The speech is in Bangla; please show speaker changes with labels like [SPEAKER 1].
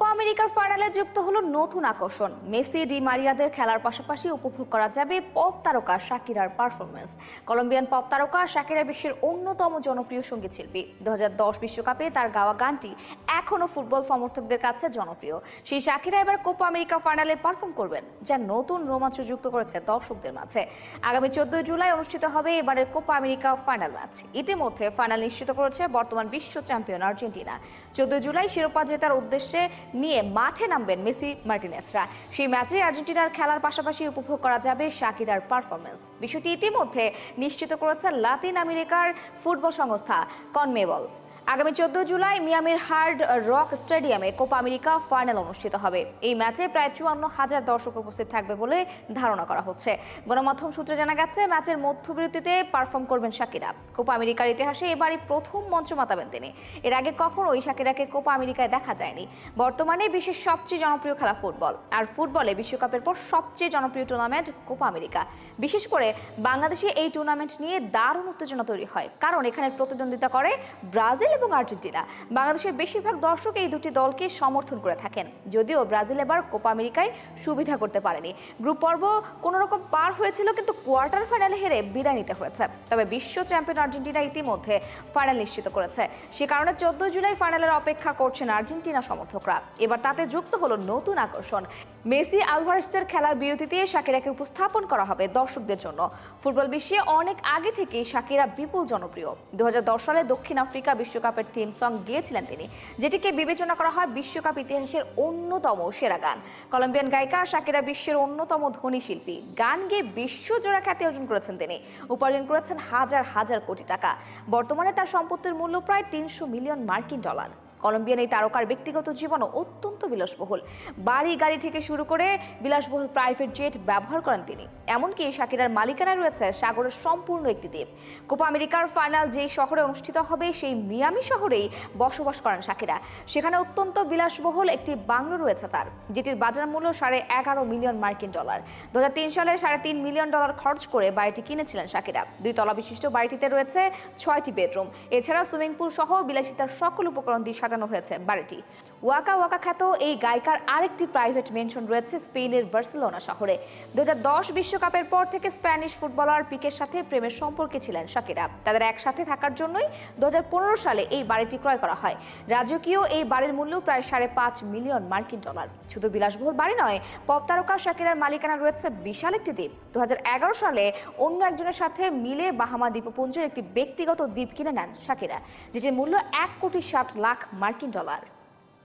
[SPEAKER 1] কোপা আমেরিকার ফাইনালে যুক্ত হলো নতুন আকর্ষণ। মেসি, ডি মারিয়াদের খেলার পাশাপাশি উপভোগ করা যাবে পপ তারকা শাকিরার পারফরমেন্স। কলম্বিয়ান পপ তারকা শাকিরা বিশ্বের অন্যতম জনপ্রিয় সঙ্গীত শিল্পী। 2010 বিশ্বকাপে তার গাওয়া গানটি এখনো ফুটবল সমর্থকদের কাছে জনপ্রিয়। সেই শাকিরা এবার কোপা আমেরিকা ফাইনালে পারফর্ম করবেন, যা নতুন রোমাঞ্চ যুক্ত করেছে দর্শকদের মাঝে। আগামী 14 জুলাই অনুষ্ঠিত হবে এবারের কোপা আমেরিকা ফাইনাল ম্যাচ। ইতিমধ্যে ফাইনাল নিশ্চিত করেছে বর্তমান বিশ্ব চ্যাম্পিয়ন আর্জেন্টিনা। 14 জুলাই শিরোপা জেতার উদ্দেশ্যে নিয়ে মাঠে নামবেন মেসি, মার্টিনেজরা। সেই ম্যাচে আর্জেন্টিনার খেলার পাশাপাশি উপভোগ করা যাবে শাকিরার পারফরমেন্স। বিষয়টি ইতিমধ্যে নিশ্চিত করেছে লাতিন আমেরিকার ফুটবল সংস্থা কনমেবল। আগামী 14 জুলাই মিয়ামির হার্ড রক স্টেডিয়ামে কোপা আমেরিকা ফাইনাল অনুষ্ঠিত হবে। এই ম্যাচে প্রায় 54,000 দর্শক উপস্থিত থাকবে বলে ধারণা করা হচ্ছে। গণমাধ্যম সূত্রে জানা গেছে, ম্যাচের মধ্যবিরতিতে পারফর্ম করবেন শাকিরা। কোপা আমেরিকার ইতিহাসে এবারই প্রথম মঞ্চ মাতাবেন তিনি। এর আগে কখনোই শাকিরাকে কোপা আমেরিকায় দেখা যায়নি। বর্তমানে বিশ্বের সবচেয়ে জনপ্রিয় খেলা ফুটবল, আর ফুটবলে বিশ্বকাপের পর সবচেয়ে জনপ্রিয় টুর্নামেন্ট কোপা আমেরিকা। বিশেষ করে বাংলাদেশে এই টুর্নামেন্ট নিয়ে দারুণ উত্তেজনা তৈরি হয়, কারণ এখানে প্রতিদ্বন্দ্বিতা করে ব্রাজিল এবং আর্জেন্টিনা। বাংলাদেশের বেশিরভাগ দর্শক এই দুটি দলকে সমর্থন করে থাকেন। যদিও ব্রাজিল এবার কোপা আমেরিকায় সুবিধা করতে পারেনি। গ্রুপ পর্ব কোন রকম পার হয়েছিল, কিন্তু কোয়ার্টার ফাইনালে হেরে বিদায় নিতে হয়েছে। তবে বিশ্ব চ্যাম্পিয়ন আর্জেন্টিনা ইতিমধ্যে ফাইনাল নিশ্চিত করেছে। সে কারণে 14 জুলাই ফাইনালের অপেক্ষা করছেন আর্জেন্টিনা সমর্থকরা। এবার তাতে যুক্ত হলো নতুন আকর্ষণ। মেসি, আলভারেজদের খেলার বিরতিতে শাকিরাকে উপস্থাপন করা হবে দর্শকদের জন্য। ফুটবল বিশ্বে অনেক আগে থেকেই শাকিরা বিপুল জনপ্রিয়। 2010 সালে দক্ষিণ আফ্রিকা বিশ্বকাপের থিম সং গেয়েছিলেন তিনি, যেটিকে বিবেচনা করা হয় বিশ্বকাপ ইতিহাসের অন্যতম সেরা গান। কলম্বিয়ান গায়িকা শাকিরা বিশ্বের অন্যতম ধনী শিল্পী। গান গেয়ে বিশ্বজোড়া খ্যাতি অর্জন করেছেন তিনি। উপার্জন করেছেন হাজার হাজার কোটি টাকা। বর্তমানে তার সম্পত্তির মূল্য প্রায় 300 মিলিয়ন মার্কিন ডলার। কলম্বিয়ান এই তারকার ব্যক্তিগত জীবনও অত্যন্ত বিলাসবহুল। বাড়ি গাড়ি থেকে শুরু করে বিলাসবহুল প্রাইভেট জেট ব্যবহার করেন তিনি। এমনকি শাকিরার মালিকানায় রয়েছে সাগরের সম্পূর্ণ একটি দ্বীপ। কোপা আমেরিকার ফাইনাল যেই শহরে অনুষ্ঠিত হবে, সেই মিয়ামি শহরেই বসবাস করেন শাকিরা। সেখানে অত্যন্ত বিলাসবহুল একটি বাংলো রয়েছে তার, যেটির বাজার মূল্য 11.5 মিলিয়ন মার্কিন ডলার। 2003 সালে 3.5 মিলিয়ন ডলার খরচ করে বাড়িটি কিনেছিলেন শাকিরা। 2 তলা বিশিষ্ট বাড়িটিতে রয়েছে 6টি বেডরুম। এছাড়া সুইমিং পুল সহ বিলাসিতার সকল উপকরণ দিয়ে সাজানো হয়েছে বাড়িটি। ওয়াকা ওয়াকা খ্যাত এই গায়িকার আরেকটি প্রাইভেট মেনশন রয়েছে স্পেনের বার্সেলোনা শহরে। 2010 বিশ্বকাপের পর থেকে স্প্যানিশ ফুটবলার পিকের সাথে প্রেমের সম্পর্কে ছিলেন শাকিরা। তাদের একসাথে থাকার জন্যই 2015 সালে এই বাড়িটি ক্রয় করা হয়। রাজকীয় এই বাড়ির মূল্য প্রায় 5.5 মিলিয়ন মার্কিন ডলার। শুধু বিলাসবহুল বাড়ি নয়, পপ তারকা শাকিরার মালিকানা রয়েছে বিশাল একটি দ্বীপ। 2011 সালে অন্য একজনের সাথে মিলে বাহামা দ্বীপপুঞ্জের একটি ব্যক্তিগত দ্বীপ কিনে নেন শাকিরা, যেটির মূল্য 1.7 কোটি মার্কিন ডলার।